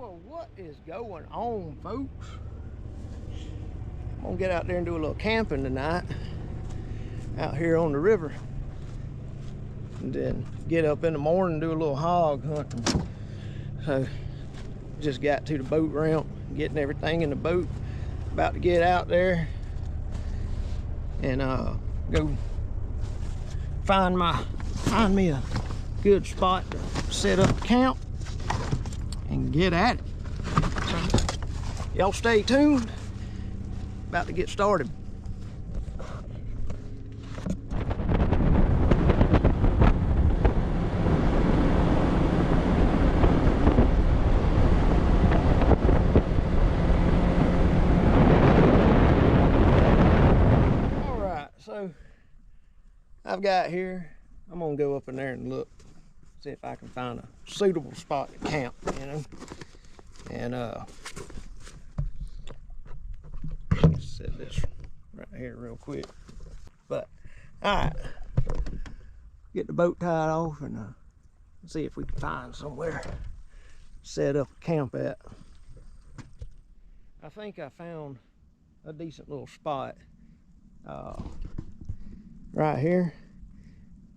Well, what is going on, folks? I'm gonna get out there and do a little camping tonight out here on the river, and then get up in the morning and do a little hog hunting. So just got to the boat ramp, getting everything in the boat, about to get out there and go find me a good spot to set up camp and get at it. So y'all stay tuned, about to get started. So I've got here, I'm gonna go up in there and look, see if I can find a suitable spot to camp, you know. And set this right here real quick. But all right, get the boat tied off and see if we can find somewhere to set up a camp at. I think I found a decent little spot. Right here,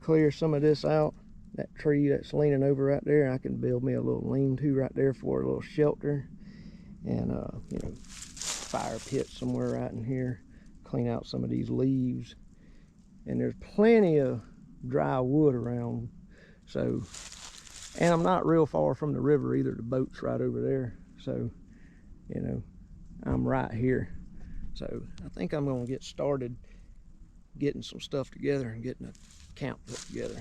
clear some of this out, that tree that's leaning over right there. I can build me a little lean-to right there for a little shelter, and you know, fire pit somewhere right in here, clean out some of these leaves, and there's plenty of dry wood around. So, and I'm not real far from the river either. The boat's right over there, so you know, I'm right here. So I think I'm gonna get started getting some stuff together and getting a camp put together.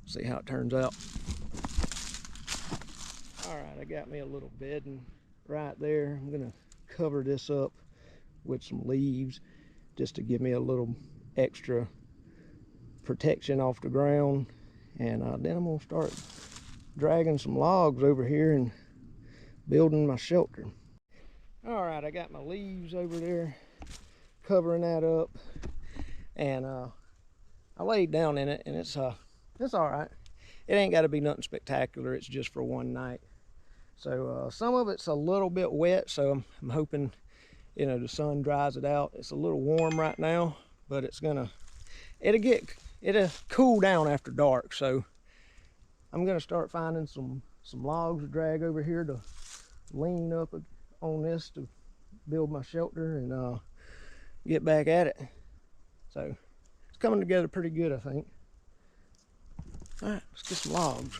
See how it turns out. All right, I got me a little bedding right there. I'm gonna cover this up with some leaves just to give me a little extra protection off the ground. And then I'm gonna start dragging some logs over here and building my shelter. All right, I got my leaves over there, covering that up, and I laid down in it, and it's all right. It ain't got to be nothing spectacular. It's just for one night. So some of it's a little bit wet, so I'm hoping, you know, the sun dries it out. It's a little warm right now, but it'll cool down after dark. So I'm gonna start finding some logs to drag over here to lean up on this to build my shelter and get back at it. So it's coming together pretty good, I think. All right, let's get some logs.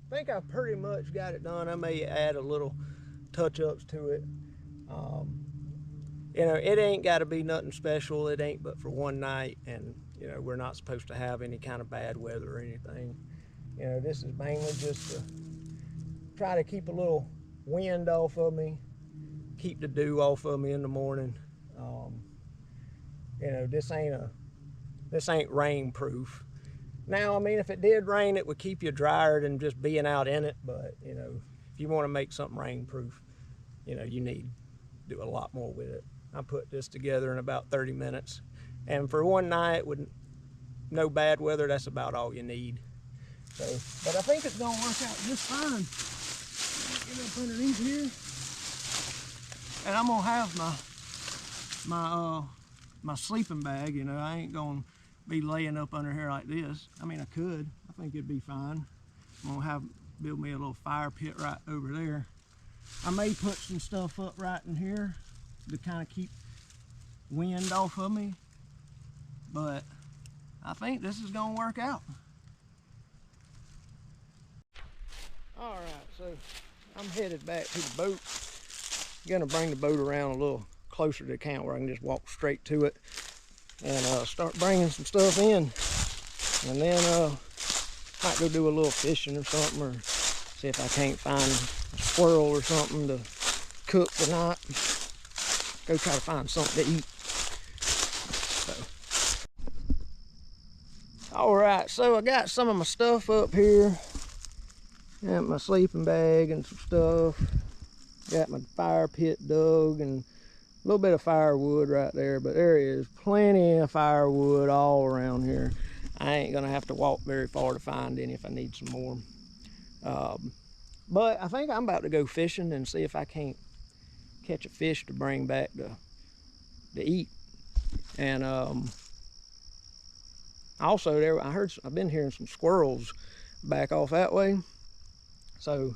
I think I pretty much got it done. I may add a little touch-ups to it. You know, it ain't got to be nothing special. It ain't but for one night, and you know, we're not supposed to have any kind of bad weather or anything. You know, this is mainly just to try to keep a little wind off of me, keep the dew off of me in the morning. You know, this ain't rain-proof. Now, I mean, if it did rain, it would keep you drier than just being out in it. But, you know, if you want to make something rain-proof, you know, you need to do a lot more with it. I put this together in about 30 minutes. And for one night with no bad weather, that's about all you need. So, but I think it's going to work out just fine. Get up underneath here. And I'm going to have my sleeping bag. You know, I ain't going to be laying up under here like this. I mean, I could. I think it'd be fine. I'm gonna build me a little fire pit right over there. I may put some stuff up right in here to kind of keep wind off of me, but I think this is gonna work out. All right, so I'm headed back to the boat. Gonna bring the boat around a little closer to the camp where I can just walk straight to it and start bringing some stuff in. And then might go do a little fishing or something, or see if I can't find a squirrel or something to cook tonight. Go try to find something to eat. So. All right, so I got some of my stuff up here. Got my sleeping bag and some stuff. Got my fire pit dug and a little bit of firewood right there, but there is plenty of firewood all around here. I ain't gonna have to walk very far to find any if I need some more. But I think I'm about to go fishing and see if I can't catch a fish to bring back to eat. And also there, I've been hearing some squirrels back off that way. So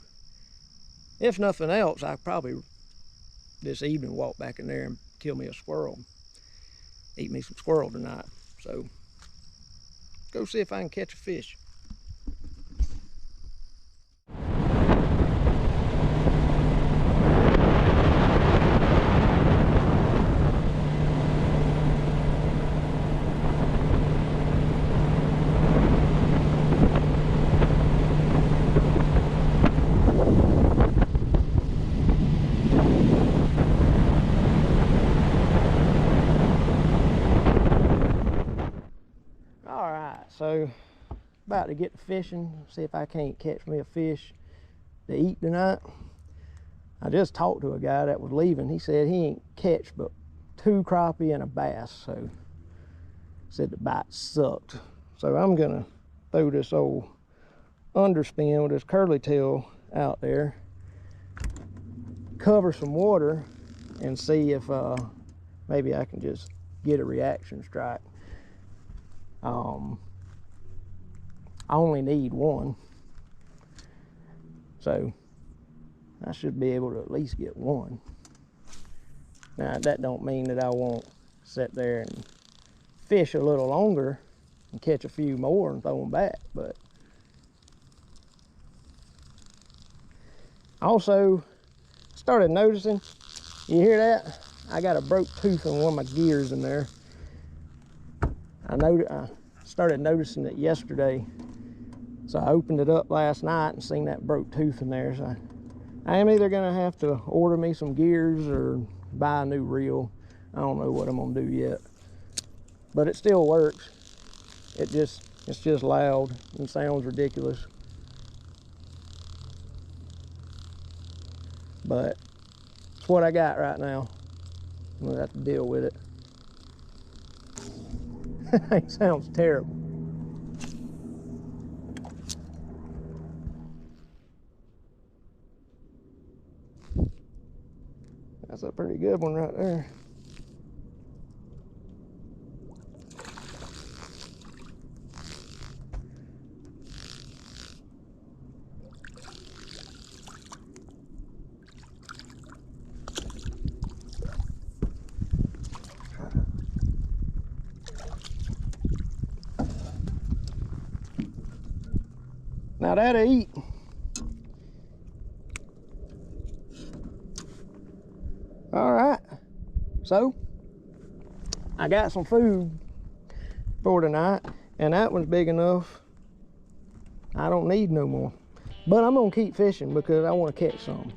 if nothing else, I probably this evening walk back in there and kill me a squirrel. Eat me some squirrel tonight. So go see if I can catch a fish. So about to get to fishing, see if I can't catch me a fish to eat tonight. I just talked to a guy that was leaving. He said he ain't catch but 2 crappie and a bass, so said the bite sucked. So I'm gonna throw this old underspin with this curly tail out there, cover some water, and see if maybe I can just get a reaction strike. I only need 1, so I should be able to at least get 1. Now that don't mean that I won't sit there and fish a little longer and catch a few more and throw them back, but also started noticing, you hear that? I got a broke tooth in one of my gears in there. I started noticing it yesterday. So I opened it up last night and seen that broke tooth in there. So I am either gonna have to order me some gears or buy a new reel. I don't know what I'm gonna do yet. But it still works. It's just loud and sounds ridiculous. But it's what I got right now. I'm gonna have to deal with it. It sounds terrible. That's a pretty good one right there. Now that'll eat. All right, so I got some food for tonight, and that one's big enough. I don't need no more, but I'm gonna keep fishing because I want to catch some.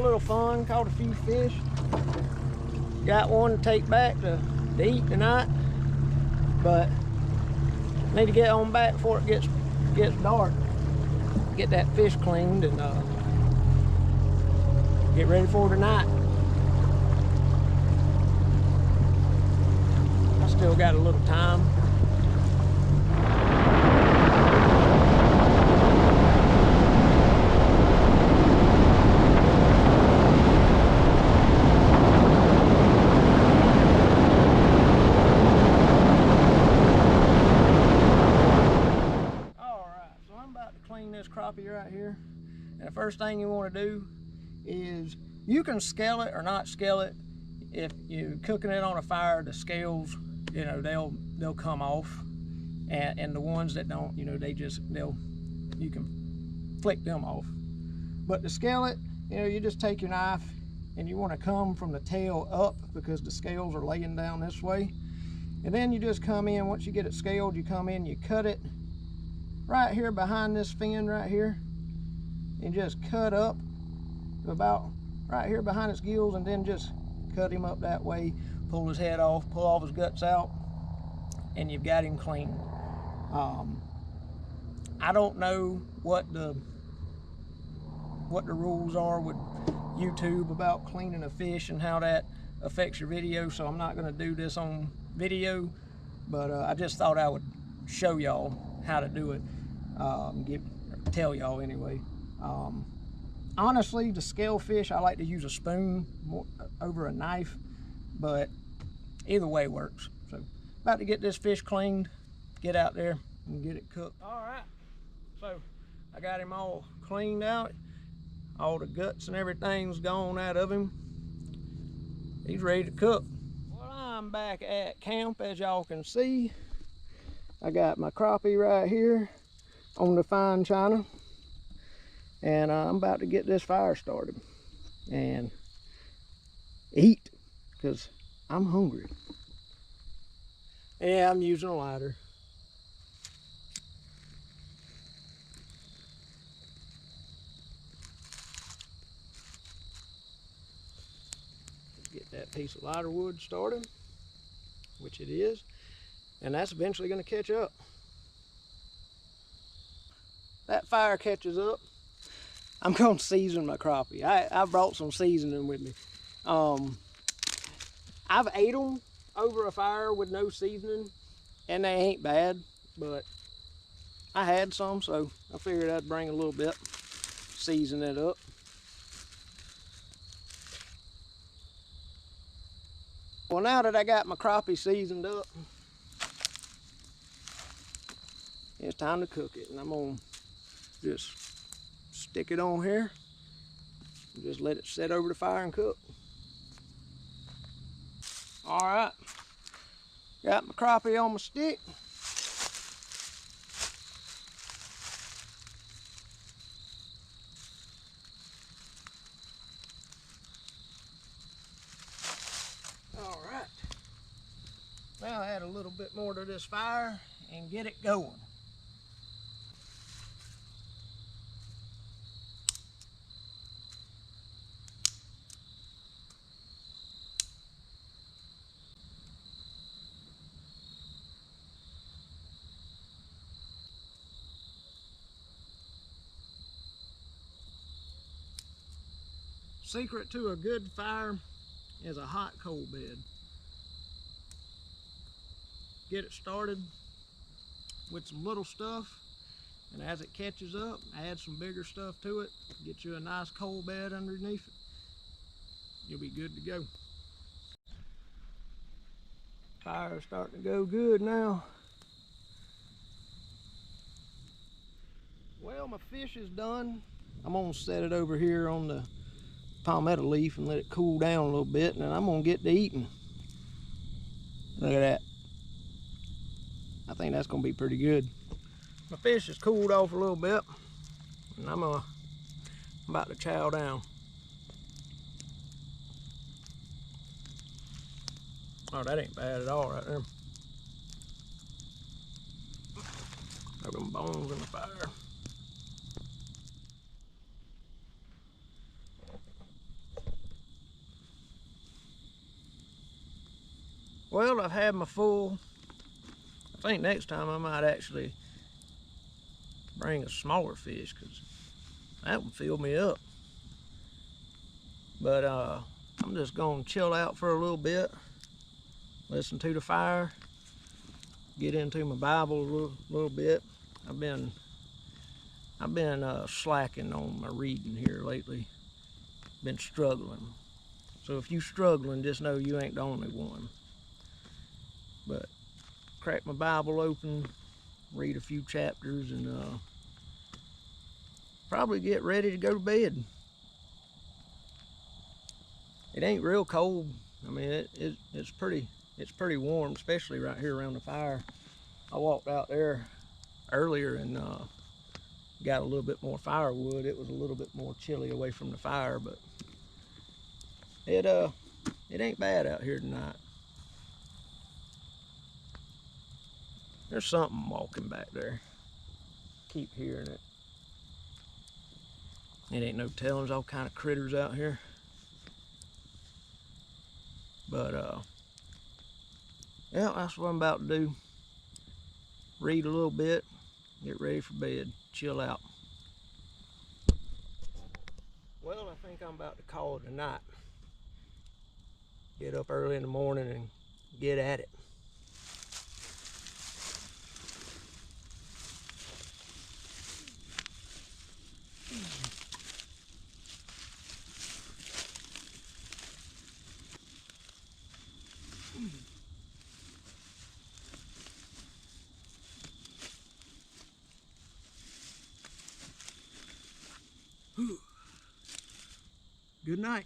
little fun, caught a few fish. Got one to take back to eat tonight, but need to get on back before it gets dark. Get that fish cleaned and get ready for tonight. I still got a little time. This crappie right here, and the first thing you want to do is, you can scale it or not scale it. If you're cooking it on a fire, the scales, you know, they'll come off, and the ones that don't, you know, you can flick them off. But to scale it, you know, you just take your knife and you want to come from the tail up, because the scales are laying down this way, and then you just come in. Once you get it scaled, you come in, you cut it right here behind this fin right here, and just cut up to about right here behind its gills, and then just cut him up that way, pull his head off, pull all his guts out, and you've got him clean. I don't know what the rules are with YouTube about cleaning a fish and how that affects your video, so I'm not going to do this on video, but I just thought I would show y'all how to do it. Tell y'all anyway. Honestly, to scale fish, I like to use a spoon over a knife, but either way works. So, about to get this fish cleaned, get out there and get it cooked. All right, so I got him all cleaned out. All the guts and everything's gone out of him. He's ready to cook. Well, I'm back at camp, as y'all can see. I got my crappie right here on the fine china, and I'm about to get this fire started and eat, because I'm hungry. Yeah, I'm using a lighter. Get that piece of lighter wood started, which it is, and that's eventually going to catch up. That fire catches up, I'm going to season my crappie. I brought some seasoning with me. I've ate them over a fire with no seasoning, and they ain't bad, but I had some, so I figured I'd bring a little bit, season it up. Well, now that I got my crappie seasoned up, it's time to cook it, and I'm gonna just stick it on here and just let it set over the fire and cook. All right, got my crappie on my stick. All right, now add a little bit more to this fire and get it going. Secret to a good fire is a hot coal bed. Get it started with some little stuff, and as it catches up, add some bigger stuff to it, get you a nice coal bed underneath it. You'll be good to go. Fire's starting to go good now. Well, my fish is done. I'm gonna set it over here on the palmetto leaf and let it cool down a little bit, and then I'm gonna get to eating. Look at that. I think that's gonna be pretty good. My fish has cooled off a little bit, and I'm about to chow down. Oh, that ain't bad at all right there. Look at them bones in the fire. Well, I've had my full. I think next time I might actually bring a smaller fish, because that would fill me up. But I'm just gonna chill out for a little bit, listen to the fire, get into my Bible a little bit. I've been slacking on my reading here lately. Been struggling. So if you struggling, just know you ain't the only one. But crack my Bible open, read a few chapters, and probably get ready to go to bed. It ain't real cold. I mean, it's pretty warm, especially right here around the fire. I walked out there earlier and got a little bit more firewood. It was a little bit more chilly away from the fire, but it ain't bad out here tonight. There's something walking back there. Keep hearing it. It ain't no telling. There's all kind of critters out here. But yeah, that's what I'm about to do. Read a little bit, get ready for bed, chill out. Well, I think I'm about to call it a night. Get up early in the morning and get at it. Good night.